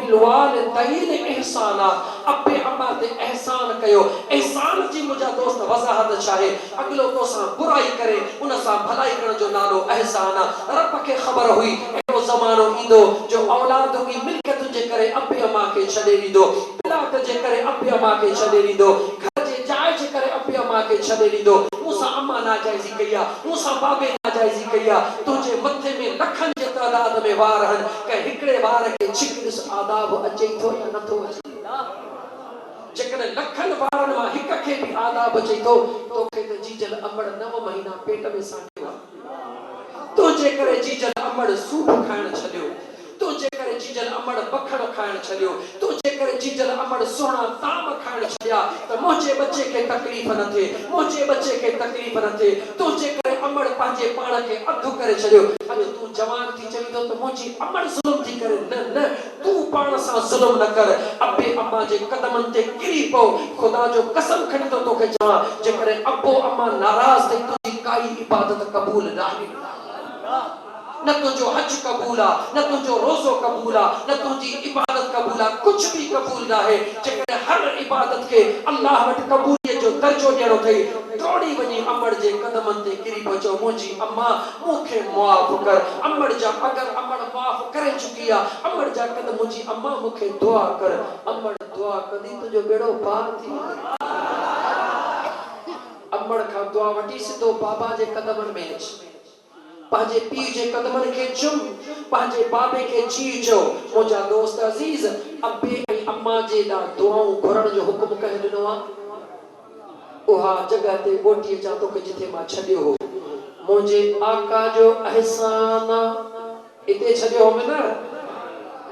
बिल वालिदैन इहसाना, अब्बे अम्मा ते एहसान कयो। एहसान जी मुझा दोस्त वजाहत चाहे अगलो तो सा बुराई करे उन सा भलाई करण जो नालो एहसान। रब के खबर हुई एड़ो ज़मानो ईंदो जो औलाद की मिल्कियत जे करे अब्बे अम्मा के छॾे ॾींदो, औलाद जे करे अब्बे अम्मा के छॾे ॾींदो, घर जे जाइ जे करे अब्बे अम्मा के छॾे ॾींदो। मूंसा अम्मा नाजाइज़ी कई आ, मूंसा बाबे नाजाइज़ी कई आ, तुझे मथे में लखन जे तादाद में वार हन, के हिकड़े वार के छिक ॾिस आदाब अचे थो या नथो अचे। जेकॾहिं लखन वारनि मां हिक खे बि आदाब अचे थो, तोखे त जीजल अमड़ 9 महीना पेट में सांडियो आहे। तो जे करे जीजल अमड़ सूप खाइण छॾियो, तो जे करे जीजल अमड़ बखड़ खाइण छॾियो, तो जे करे जीजल अमड़ सोना ताम खाइण छॾिया त मुंहिंजे बच्चे खे तकलीफ़ न थिए, मुंहिंजे बच्चे खे तकलीफ़ न थिए। तो जे करे अमड़ पंहिंजे पाण खे अधु करे छॾियो। अॼु तूं जवान थी चवी थो त मुंहिंजी अमड़ ज़ुल्म थी करे, न न, तूं पाण सां ज़ुल्म न कर, अब्बे अम्मा जे कदमनि ते किरी पओ। ख़ुदा जो कसम खणी थो तोखे चवां, जेकॾहिं अब्बो अम्मा नाराज़ थिए तुंहिंजी काई इबादत क़बूल न आहे। न तुझो हज कबूल आ, न तुझो रोज़ो कबूल आ, न तुझी इबादत कबूल आ, कुछ भी कबूल ना है। जेकॾहिं हर इबादत के अल्लाह वटि कबूलियत जो दर्जो ॾियणो अथई, दौड़ी वञी अमड़ जे कदमनि ते किरी पचो, मुंहिंजी अम्मा मूंखे मुआफ़ कर। अमड़ जा अगर अमड़ माफ़ करे चुकी आहे, अमड़ जा कदम मुंहिंजी अम्मा मूंखे दुआ कर। अमड़ दुआ कंदी तुंहिंजो बेड़ो पार थी वेंदो। अमड़ खां दुआ वठी सिधो बाबा जे कदमनि में अच, पांजे पीर जे कदमनि खे चुम, पांजे बाबे खे जी चो। मुंहिंजा दोस्त अज़ीज़, अब्बे ऐं अम्मा जे लाइ दुआऊं घुरण जो हुकुम कंहिं ॾिनो आहे? उहा जॻह ते ॻोठी अचां तोखे जिथे मां छॾियो हो, मुंहिंजे आका जो अहसान इते छॾियो हो न।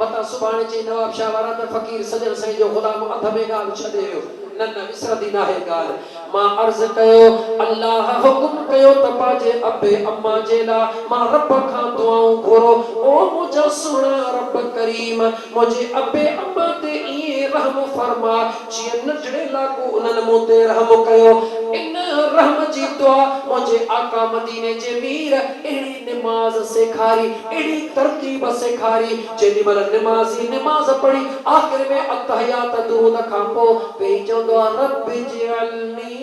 मता सुभाणे चई नवाब शाह वारा त फ़कीर सजन साईं जो ग़ुलाम अध में ॻाल्हि छॾे वियो। न न, विसरंदी नाहे ॻाल्हि। मां अर्ज़ कयो, अल्लाह हुकुम कयो त पांजे अब्बे अम्मा जे लाइ मां रब खां दुआऊं घुरो। ओ मुंहिंजा सुहिणा रब करीम, मुंहिंजे अब्बे अम्मा ते ईअं रहम फरमा जीअं नंढड़े लाॻू उन्हनि मूं ते रहम कयो। इन रहम जी दुआ मुंहिंजे आका मदीने जे मीर अहिड़ी निमाज़ सेखारी, अहिड़ी तरतीब सेखारी, जेॾी महिल निमाज़ी निमाज़ पढ़ी आख़िर में अतहियात दुरूद खां पोइ वेही चवंदो आहे, रब जअलनी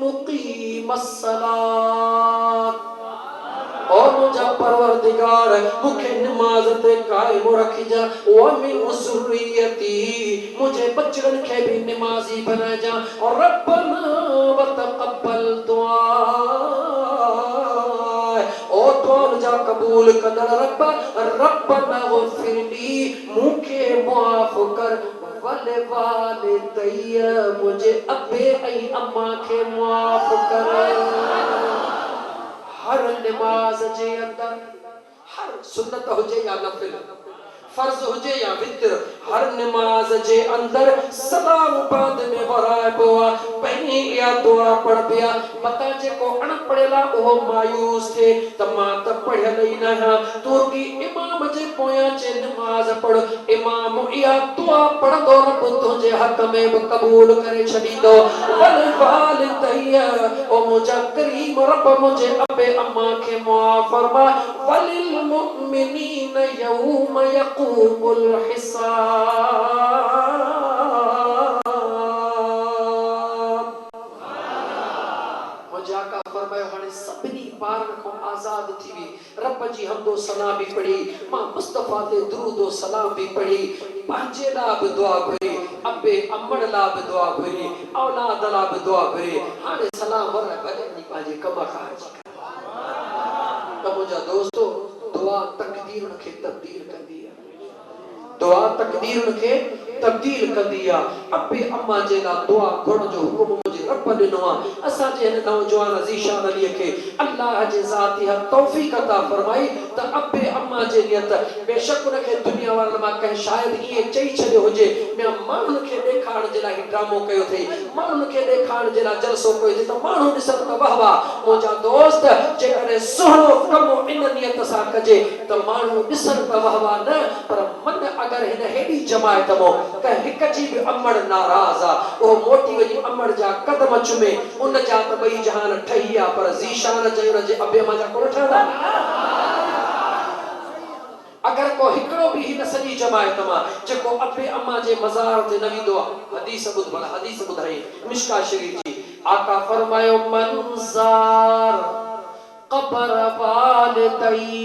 मुक़ीमस सलात। ओ मुंहिंजा परवरदिगार, मूंखे निमाज़ ते क़ाइम रखिजा। व मिन ज़ुर्रियती, मुंहिंजे बचड़नि खे बि निमाज़ी बणाइजा। और रब्बना व तक़ब्बल दुआ, ओ दुआ जा कबूल कंदड़ रब, रब्बना ग़फ़िरली, मूंखे मुआफ़ कर। वल वालिदैय, मुंहिंजे अब्बे ऐं अम्मा खे मुआफ़ कर। हर निमाज़ जे अंदर, हर सुन्नत हुजे या नफिल, फर्ज हुजे या वित्र, हर निमाज़ जे अंदर सलाम बाद में वराइबो आहे। पहिरीं इहा दुआ पढ़बी आहे। मता जेको अणपढ़ियल आहे उहो मायूस थिए त मां त पढ़ियल ई न आहियां, तूं रुॻी इमाम जे पोयां जे निमाज़ पढ़। इमाम इहा दुआ पढ़ंदो, रब तुंहिंजे हक़ में बि क़बूल करे छॾींदो। वल वालिदैय, ओ मुंहिंजा करीम रब, मुंहिंजे अब्बे अम्मा खे मुआफ़ फरमा। वलिल मुमिनीन यौम यक़ूमुल हिसाब। मुंहिंजा आका फरमायो, हाणे सभिनी ॿारनि खां आज़ाद थी वी। रब जी हम्दो सना भी पढ़ी, मां मुस्तफ़ा ते दुरूदो सलाम भी पढ़ी, पंहिंजे लाइ बि दुआ घुरी, अब्बे अम्मड़ लाइ बि दुआ घुरी, औलाद लाइ बि दुआ घुरी। हाणे सलाम वर भॼनी पंहिंजे कम खां अची कर। त मुंहिंजा दोस्तो, दुआ तकदीरुनि खे तब्दील कंदी आहे। दुआ तकदीरुनि खे तब्दील कंदी आहे। अब्बे अम्मा जे लाइ दुआ घुरण जो हुकुम मुंहिंजे रब ॾिनो आहे। असांजे हिन नौजवान ज़ीशान अलीअ खे अल्लाह जे ज़ाती हक़ तौफ़ीक़ अता फरमाई त अब्बे अम्मा जे नियत, बेशक उनखे दुनिया वारनि मां कंहिं शायदि ईअं चई छॾियो हुजे, ॿिया माण्हुनि खे ॾेखारण जे लाइ ड्रामो कयो अथई, माण्हुनि खे ॾेखारण जे लाइ जलसो कयो अथई, त माण्हू ॾिसनि त वाह वाह। मुंहिंजा दोस्त, जेकॾहिं सुहिणो कमु इन नियत सां कजे त माण्हू ॾिसनि त वाह वाह न, पर मन अगरि हिन हेॾी जमायत मां कंहिं हिक जी बि अम्मड़ नाराज़ आहे, उहो मोटी वञी अम्मड़ जा कदम चुमे, उन जा त ॿई जहान ठही आहे, पर ज़ीशान जे हुनजे अब्बे अम्मा जा कोन ठहंदा। अगर को हिकड़ो भी हिन सॼी जमायत मां जेको अबे अम्मा जे मज़ार ते न वेंदो आहे, हदीस ॿुध भला, हदीस ॿुधाई मिशका शरीफ जी। आका फरमायो मंज़ार क़बर वालिदैहि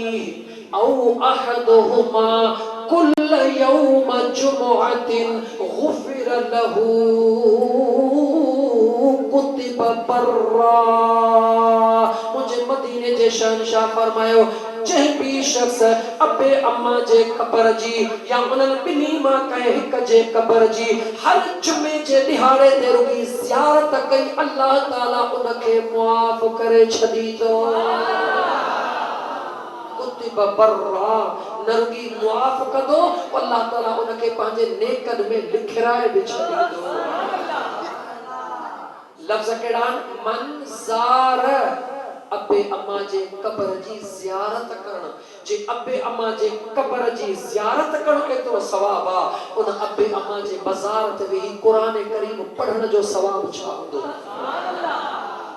औ अहदुहुमा कुल यौम जुमुअतिन गुफिर लहू कुतिब बर्रा। मुझे मदीने जे शहंशाह फरमायो जंहिं भी शख्स अबे अम्मा जे कबर जी या उन्हनि ॿिन्ही मां कंहिं हिक जे कबर जी हर जुमे जे ॾिहाड़े ते रुॻी ज़ियारत कई, अल्लाह ताला उनखे मुआफ़ करे छॾींदो। कुतिब बर्रा, न रुॻी मुआफ़ कंदो, अल्लाह ताला उनखे पंहिंजे नेकनि में लिखराए बि छॾींदो। लफ्ज़ कहिड़ा आहिनि? मंज़ार, अबे अम्मा जे कबर जी ज़ियारत करण। जे अबे अम्मा जे कबर जी ज़ियारत करण एतिरो सवाब आहे, उन अबे अम्मा जे बाज़ार ते वेही क़ुरान करीम पढ़ण जो सवाब छा हूंदो?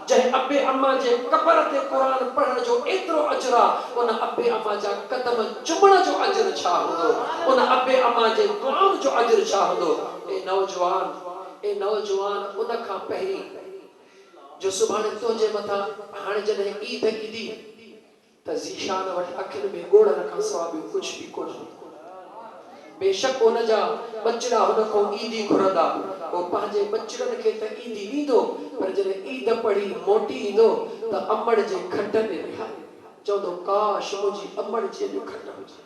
जंहिं अबे अम्मा जे कबर ते क़ुरान पढ़ण जो एतिरो अजर आहे, उन अबे अम्मा जा कदम चुमण जो अजर छा हूंदो? उन अबे अम्मा जे दुआउनि जो अजर छा हूंदो? ए नौजवान उन खां पहिरीं जो सुभाणे तुंहिंजे मथां हाणे जॾहिं ईद ईंदी त ज़ीशान वटि अखियुनि में ॻोड़नि खां सवाइ ॿियो कुझु बि कोन। बेशक उन जा बचड़ा हुन खां ईदी घुरंदा, उहो पंहिंजे बचड़नि खे त ईदी ॾींदो, पर जॾहिं ईद पढ़ी मोटी ईंदो त अमड़ जे खट में विहा चवंदो काश मुंहिंजी अमड़ जी अॼु खट हुजे।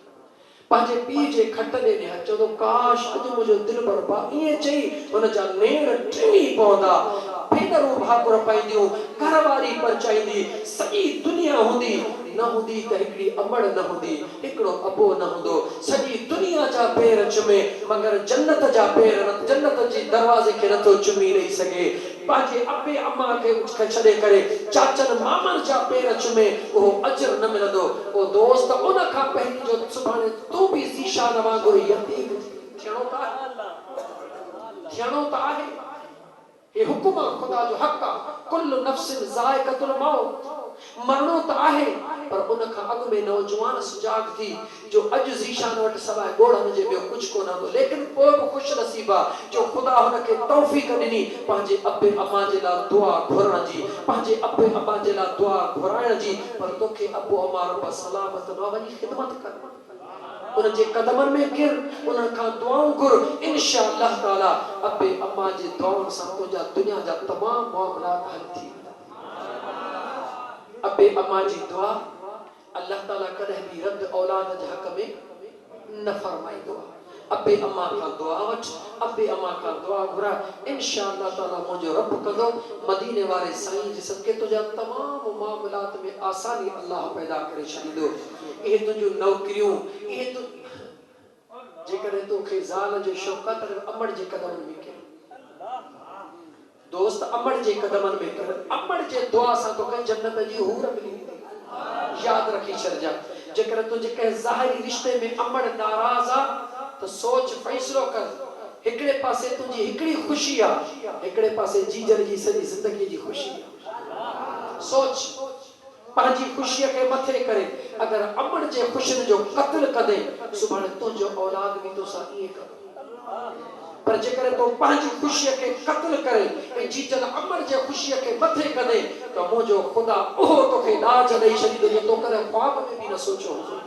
पंहिंजे पीउ जे खट ते विहा चवंदो काश अॼु मुंहिंजो दिलि बरबा। ईअं चई हुन जा नेर टिणी पवंदा, भेनरूं भाकुर पाईंदियूं, घरवारी परचाईंदी, सॼी दुनिया हूंदी, न हूंदी त हिकिड़ी अमड़ न हूंदी, हिकिड़ो अबो न हूंदो। सॼी दुनिया जा पेर चुमे मगर जन्नत जा पेर जन्नत जे दरवाज़े खे नथो चुमी रही सघे। पंहिंजे अबे अम्मा खे छॾे करे चाचनि मामनि जा पेर चुमे, उहो अजर न मिलंदो। ओ दोस्त, उन खां पहिरीं जो सुभाणे तूं बि ज़ीशान वांगुरु यतीम थियणो त आहे। ये हुकुम खुदा जो हक़ आहे, कुल्लु नफ्सिन ज़ाइक़तुल मौत, मरणो त आहे, पर उन खां अॻु में नौजवान सुजाग थी जो अॼु ज़ीशान वटि सवाइ ॻोड़नि जे ॿियो कुझु कोन हूंदो। लेकिन पोइ बि ख़ुशि नसीब आहे जो ख़ुदा हुनखे तौफ़ीक़ ॾिनी पंहिंजे अबे अम्मा जे लाइ दुआ घुरण जी, पंहिंजे अबे अम्मा जे लाइ दुआ घुराइण जी। पर तोखे अबो अम्मा रब सलामत न वञी ख़िदमत कर, उन जे कदमनि में गिर, उन खां दुआऊं घुर, इंशाअल्लाह ताला अबे अम्मा जे दुआउनि सां तुंहिंजा दुनिया जा तमामु मामलात हल थी। अबे अम्मा जी दुआ अल्लाह ताला कॾहिं बि रद्द औलाद जे हक़ में न फरमाईंदो आहे। अबे अम्मा खां दुआ वठ, अबे अम्मा खां दुआ घुरा, इंशाअल्लाह ताला मुंहिंजो रब कंदो मदीने वारे साईं जे सदके तुंहिंजा तमामु मामलात में आसानी अल्लाह पैदा करे छॾींदो। इहे तुंहिंजूं नौकरियूं, इहे तूं जेकॾहिं तोखे ज़ाल जो शौक़ आहे त अमड़ जे कदमनि में कर दोस्त, अमड़ जे कदमनि में कर। अमड़ जे दुआ सां तोखे जन्नत जी हूर मिली वेंदी। यादि रखी छॾिजां, जेकॾहिं तुंहिंजे कंहिं ज़ाहिरी रिश्ते में अमड़ नाराज़ आहे त सोच फ़ैसिलो कर। हिकिड़े पासे तुंहिंजी हिकिड़ी ख़ुशी आहे, हिकिड़े पासे जीजर जी सॼी ज़िंदगी जी ख़ुशी आहे। सोच पंहिंजी ख़ुशीअ खे मथे करे अगर अमड़ जे ख़ुशियुनि जो क़त्ल कंदे सुभाणे तुंहिंजो औलाद बि तोसां ईअं कंदो। पर जेकर तो पंहिंजी ख़ुशीअ खे क़त्ल करे ऐं जीजल अमड़ जे ख़ुशीअ खे मथे कंदे त मुंहिंजो ख़ुदा उहो तोखे ॾाज ॾेई छॾींदो जो तो कॾहिं ख्वाब में बि न सोचियो हूंदो।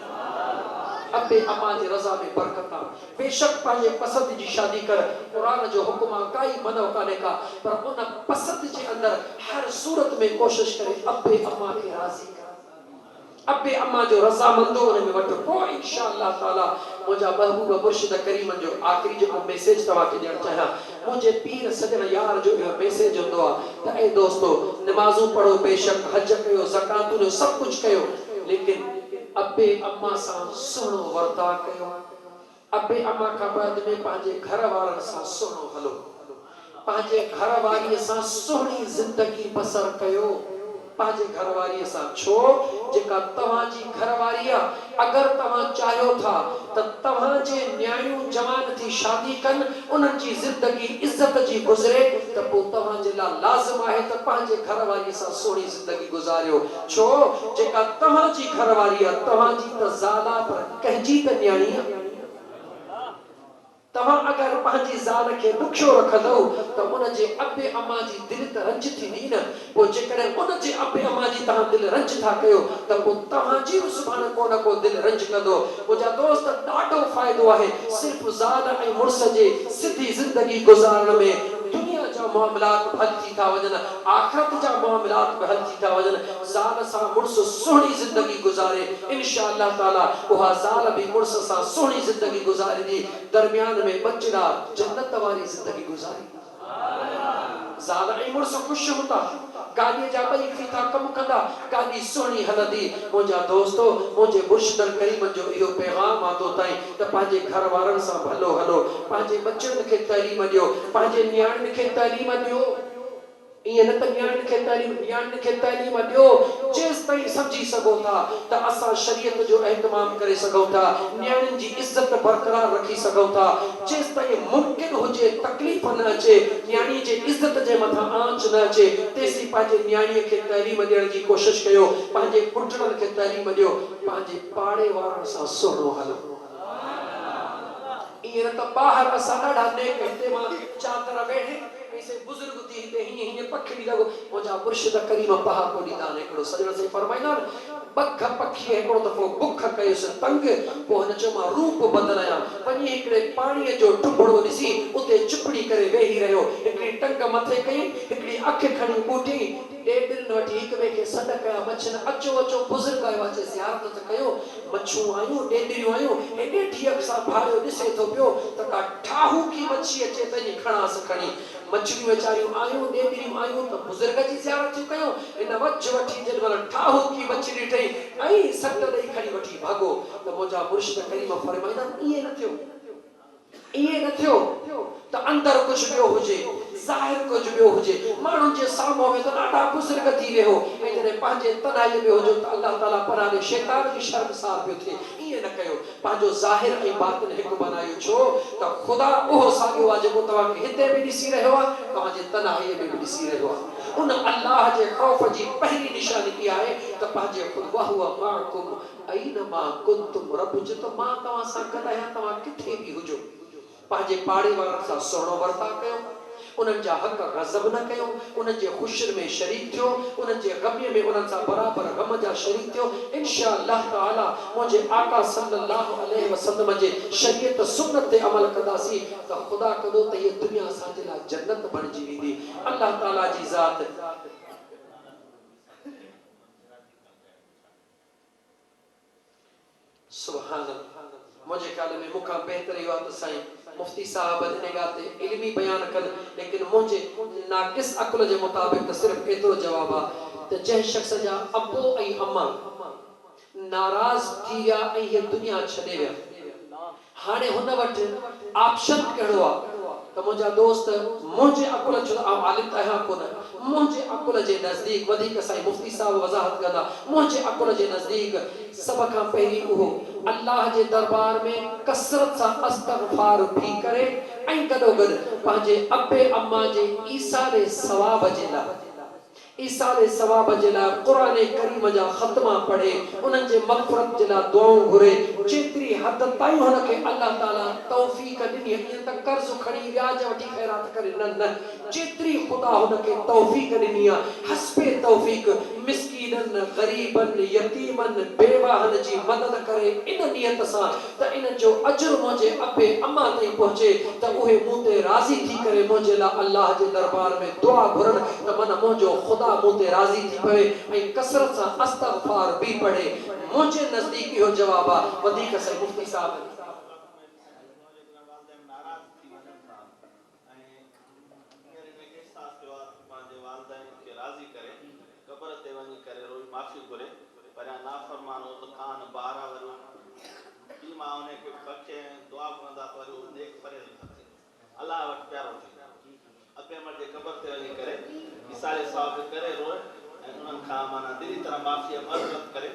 अबे अम्मा जी रज़ा में बरकत आहे। बेशक पंहिंजे पसंदि जी शादी कर, क़ुरान जो हुकुम आहे, काई मनो कान्हे का, पर उन पसंदि जे अंदरि हर सूरत में कोशिश करे अबे अम्मा खे राज़ी कर। अबे अम्मा जो रज़ामंदो उन में वठो, पोइ इंशाअल्लाह ताला मुंहिंजा महबूब मुर्शिद करीमनि जो आख़िरी जेको मैसेज तव्हांखे ॾियणु चाहियां, मुंहिंजे पीर सजण यार जो इहो मैसेज हूंदो आहे त ऐं दोस्तो नमाज़ूं पढ़ो, बेशक हज कयो, ज़कातूं ॾियो, सभु कुझु कयो, लेकिन अबे अम्मा सां सुहिणो वर्ताव कयो। अबे अम्मा खां बाद में पंहिंजे घर वारनि सां सुहिणो हलो, पंहिंजे घर वारीअ सां सुहिणी ज़िंदगी बसर कयो। पाजे घरवारी सा छो जेका तवा जी घरवारी अगर तवा चाहो था त तवा जे न्याणियों जवान थी शादी कन उनन जी जिंदगी इज्जत जी गुजरे त पो तवा जे ला लाजिम आहे त पाजे घरवारी सा सोनी जिंदगी गुजारियो छो जेका तवा जी घरवारी तवा जी त ज़ाला पर कहजी त न्याणी तवा अगर पांजी ज़ाल के दुखियो रखदो त उन जे अबे अम्मा जी दिल त रंज थींदी न पो जेकर उन जे अबे अम्मा जी तहां दिल रंज था कयो त पो तहां जी सुभान को न को दिल रंज कंदो मुजा दोस्त ॾाढो फ़ायदो आहे सिर्फ ज़ाल ऐं मुर्स जे सिधी जिंदगी गुजारण में दुनिया जा मामलात हल थी था वजन आखिरत जा मामलात हल थी था वजन ज़ाल सा मुर्स सोहनी जिंदगी गुजारे इंशाअल्लाह ताला उहा ज़ाल भी मुर्स सा सोहनी जिंदगी गुजारे दी दरमियान में बचड़ा जन्नत वाली जिंदगी गुजारी ज़ाल ऐं मुर्स खुश होता गाड़ी जा बई फीता कम कंदा गाड़ी सोहनी हलंदी मुंहिंजा दोस्तो मुंहिंजे मुर्शिदल करीम जो इहो पैगाम आतो ताईं त पंहिंजे घर वारनि सां भलो हलो पंहिंजे बच्चनि खे तालीम ॾियो पंहिंजे नियाणियुनि खे तालीम ॾियो इए न त न्याणियुनि खे तालीम ॾियो जेस ताईं समझी सघो था त असां शरीयत जो एहतमाम करे सघूं था न्याणियुनि जी इज्जत बरक़रार रखी सघूं था जेस ताईं मुमकिन हुजे तकलीफ़ न अचे न्याणी जे इज्जत जे मथां आंच न अचे तेसी पंहिंजे न्याणीअ खे तालीम ॾियण जी कोशिश कयो पंहिंजे पुटनि खे तालीम ॾियो पंहिंजे पाड़े वारनि सां सुहिणो हलो इए न त ॿाहिरि असां ॾाढा नेक हिते मां चादर वेठे ऐसे बुजुर्ग थी हिते हीअं पखड़ी लॻो मुंहिंजा मुर्शिद करीम पहा को ॾींदा आहिनि हिकिड़ो सॼण से फरमाईंदा बख पखी हिकिड़ो दफ़ो बुख कयुसि तंग पोइ हिन चयो मां रूप बदिलायां वञी हिकिड़े पाणीअ जो टुभड़ो ॾिसी उते चुपड़ी करे वेही रहियो हिकिड़ी टंग मथे कई हिकिड़ी अखि खणी ॿूटी ॾेढनि वठी हिक ॿिए खे सॾ कया मच्छन अचो अचो बुज़ुर्ग आयो अचे ज़ियारत त कयो मच्छूं आयूं ॾेढरियूं आयूं हेॾे ठीकु सां भाड़ियो ॾिसे थो पियो त का ठाहू की मच्छी अचे त ईअं खणासि खणी मछलियूं वेचारियूं आयूं ॾेढरियूं आयूं त बुज़ुर्ग जी ज़ियारत थियूं कयूं इन वच वठी जेॾीमहिल ठाहू की मछली ॾेई ऐं सट ॾेई खणी वठी भाॻो त मुंहिंजा मुर्शिद करीम फरमाईंदा इएं न थियो इए न थियो त अंदर कुछ बियो हुजे ज़ाहिर कुछ बियो हुजे माण्हुनि जे साम्हूं में त ॾाढा बुज़ुर्ग थी वियो ऐं जॾहिं पंहिंजे तनाई में हुजो त अल्लाह ताला पराने शैतान जी शर्मसार पियो थिए इए न कयो पंहिंजो ज़ाहिर ऐं बातिन हिकु बनायो छो त ख़ुदा उहो साॻियो आहे जेको तव्हांखे हिते बि ॾिसी रहियो आहे तव्हांजे तनाईअ में बि ॾिसी रहियो आहे उन अल्लाह जे ख़ौफ़ जी पहिरीं निशानी इहा आहे त पंहिंजे ख़ुदि वहुव माकुम ऐनमा कुंतुम रब जो त मां तव्हां सां गॾु आहियां तव्हां किथे बि हुजो पंहिंजे पाड़े वारनि सां सुहिणो वर्ताव कयो उन्हनि जा हक़ गज़ब न कयो उन्हनि जे ख़ुशियुनि में शरीक थियो उन्हनि जे ग़मीअ में उन्हनि सां बराबरि ग़म जा शरीक थियो इंशाअल्लाह ताला मुंहिंजे आका सल्लल्लाहु अलैहि वसल्लम जे शरीयत सुन्नत ते अमल कंदासीं त ख़ुदा कंदो त हीअ दुनिया असांजे लाइ जन्नत बणिजी वेंदी अल्लाह ताला जी ज़ात सुभान अल्लाह मुझे ख्याल में मुखा बेहतर इहो आहे त साईं मुफ्ती साहब हिन ॻाल्हि ते इल्मी बयान कनि लेकिन मुंहिंजे नाक़िस अक़ल जे मुताबिक़ त सिर्फ़ एतिरो जवाब आहे त जंहिं शख़्स जा अबो ऐं अम्मा नाराज़ थी विया ऐं हीअ दुनिया छॾे विया हाणे हुन वटि ऑप्शन कहिड़ो आहे त मुंहिंजा दोस्त मुंहिंजे अक़ल जो आलिम त आहियां कोन मुंहिंजे अक़ल जे नज़दीक वधीक साईं मुफ्ती साहब वज़ाहत कंदा मुंहिंजे अक़ल जे नज़दीक सभ खां पहिरीं उहो अल्लाह जे दरबार में कसरत सां इस्तग़फ़ार भी करे ऐं गॾोगॾु पंहिंजे अबे अम्मा जे ईसाले सवाब जे लाइ ईसाले सवाब जे लाइ क़ुरान करीम जा ख़त्मा पढ़े उन्हनि जे मग़फ़िरत जे लाइ दुआऊं घुरे जेतिरी हद ताईं हुनखे अल्लाह ताला तौफ़ीक़ ॾिनी ईअं त कर्ज़ खणी व्याज वठी ख़ैरात करे न जेतिरी ख़ुदा हुनखे तौफ़ीक़ ॾिनी आहे हस्बे तौफ़ीक़ मिस्कीननि ग़रीबनि यतीमनि बेवाहनि जी मदद करे इन नियत सां त इन जो अजुर मुंहिंजे अबे अम्मा ताईं पहुचे त उहे मूं ते राज़ी थी करे मुंहिंजे लाइ अल्लाह जे दरबार में दुआ घुरनि त मन मुंहिंजो ख़ुदा मूं ते राज़ी थी पवे ऐं कसरत सां इस्तग़फ़ार भी पढ़े मुंहिंजे नज़दीक इहो जवाब आहे वधीक साईं मुफ्ती साहब अल्लाह वटि प्यारो थी अबे मर्दे ख़बर ते वञी करे मिसाले साहब करे रो उन्हनि खां माना दिली तरह माफ़ी मदद करे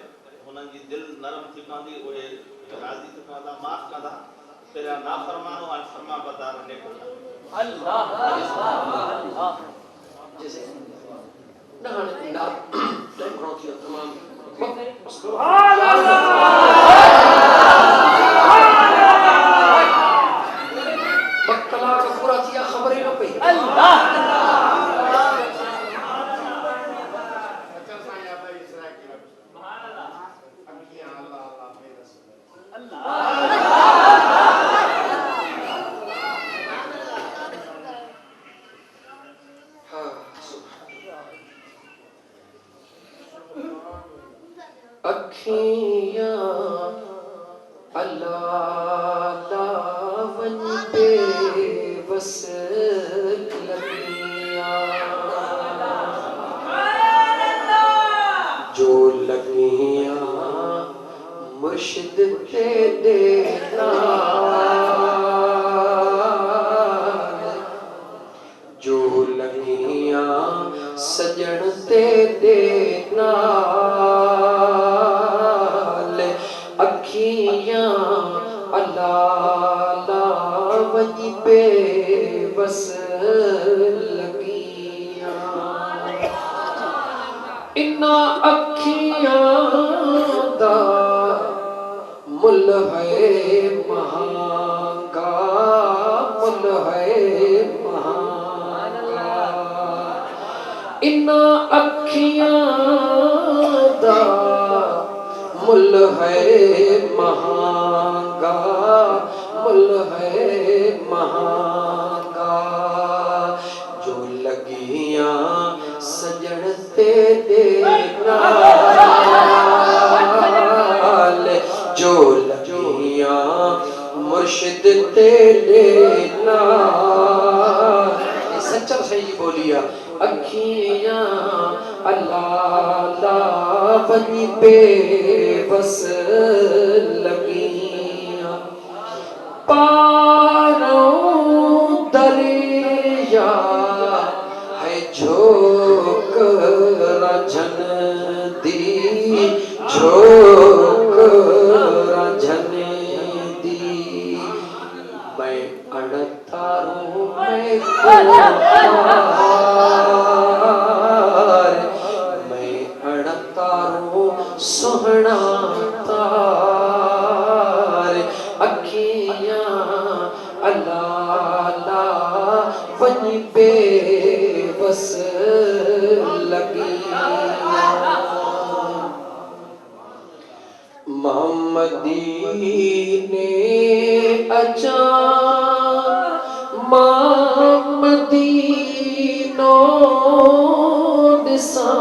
हुननि जी दिलि नरम थी पवंदी उहे राज़ी थी पवंदा माफ़ कंदा पहिरियां नाफ़रमानो ऐं फरमाबरदार नेक अल्लाह अल्लाह जैसे ना ना टाइम घणो थी वियो तमामु सुभान अल्लाह कलाक पूरा थी विया ख़बर ई न पई अल्लाह अखियां अल्लाह लावन बेबस लगियां जो लगियां मुर्शिद ते देना जो लगियां सजन ते देना अखियां अल्लाह लावन बेबस लगियां इन्ना अखियां दा मुल है महंगा मुल है महंगा इन्ना अखियां दा मुल है महंगा मुल है महंगा जो लगियां सजन ते देना जो लगियां मुर्शिद ते देना सच्चा सही बोलिया अखियां अल्लाह लावन बेबस लगियां पारों दरिया है झोंक राझन दी झोंक राझन दी मैं अड़तारों में मैं अड़तारों सोहना तार अखियां अल्लाह लावन बेबस लगियां मोहम्मदी ने अचा मदीनो दिसा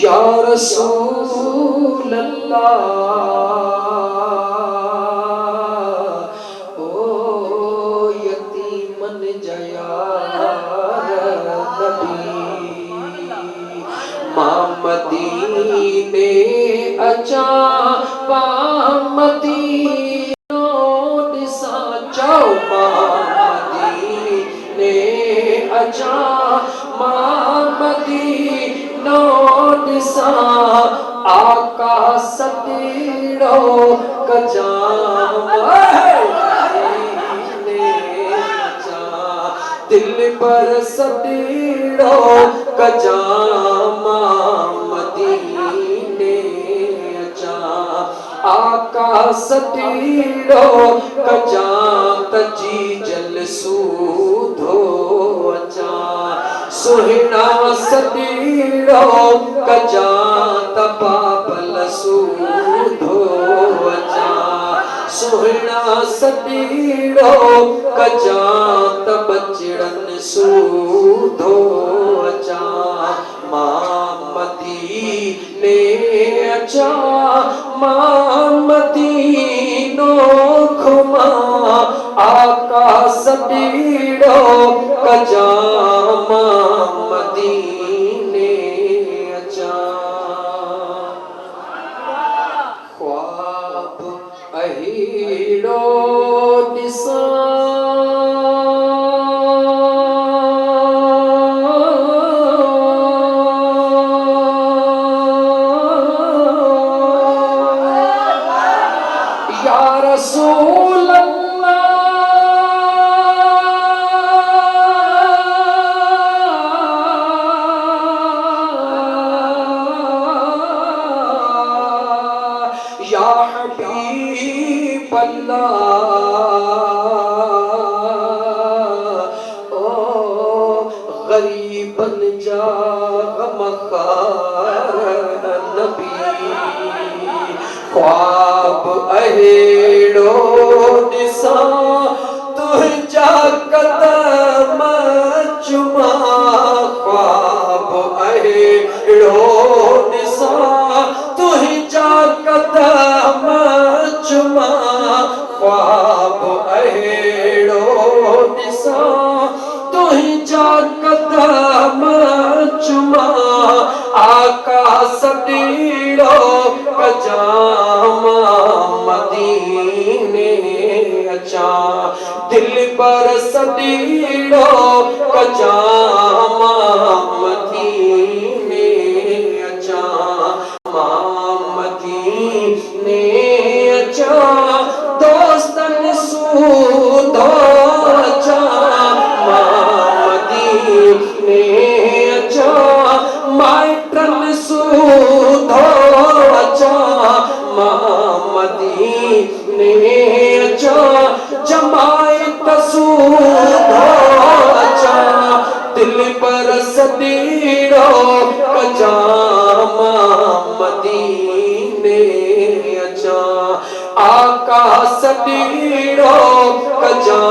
या रसूल अल्लाह ओ यतीमन जया नबी मदीने अचा मदीनो दिसा जाओ मदीने अचा मदीनो दिसा आका सतीड़ो कजाम दिल पर सतीड़ो कजामा मदीने अचा आका सतीड़ो कजा तजी जल सूधो अचा सुहिना सतीड़ो कजा तपाबल सूधो अचा सुहिना सतीड़ो कजा तबचड़न सूधो अचा मदीने अचा मदीनो घुमा आका सतीड़ो कजा मदीने अचा ख्वाब अहीड़ो दिसा गरीबन जा गमखार नबी ख्वाब अहेड़ो दिसा तुझा कदम चुमा ख्वाब अहेड़ो दिसा तुझा कदम चुमा ख्वाब अहेड़ो दिसा तुझा कदम चुमा आका सदीड़ो कजामा मदीने अचा दिल पर सदीड़ो कजामा मदीने अचा मदीने अचा दोस्तन सूदो अचा मदीने अचा माइटन सूदो अचा मदीने अचा जमायत सूदो अचा दिल पर सदीड़ो कजामा मदीने अचा आका सदीड़ो कजा